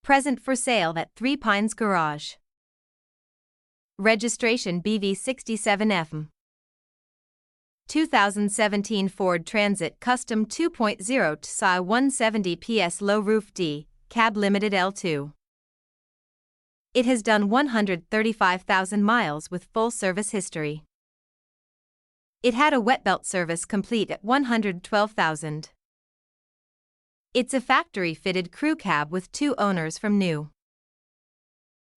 Present for sale at Three Pines Garage. Registration BV67F. 2017 Ford Transit Custom 2.0 TDCi 170 PS Low Roof DCab Limited L2. It has done 135,000 miles with full service history. It had a wet belt service complete at 112,000. It's a factory-fitted crew cab with 2 owners from new.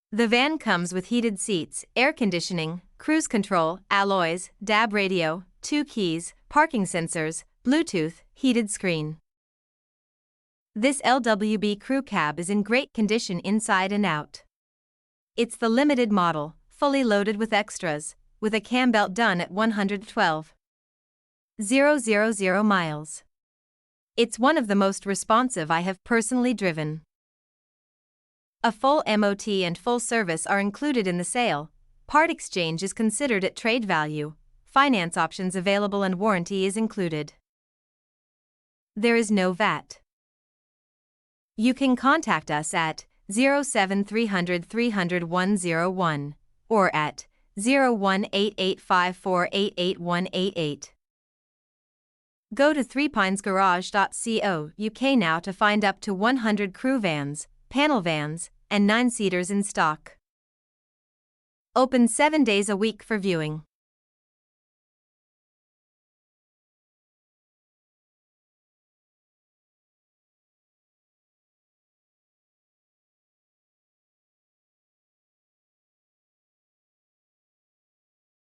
The van comes with heated seats, air conditioning, cruise control, alloys, DAB radio, 2 keys, parking sensors, Bluetooth, heated screen. This LWB crew cab is in great condition inside and out. It's the limited model, fully loaded with extras, with a cam belt done at 112,000 miles. It's one of the most responsive I have personally driven. A full MOT and full service are included in the sale. Part exchange is considered at trade value. Finance options available and warranty is included. There is no VAT. You can contact us at 07300 300 101 or at 01885488188. Go to threepinesgarage.co UK now to find up to 100 crew vans, panel vans, and 9-seaters in stock. Open 7 days a week for viewing.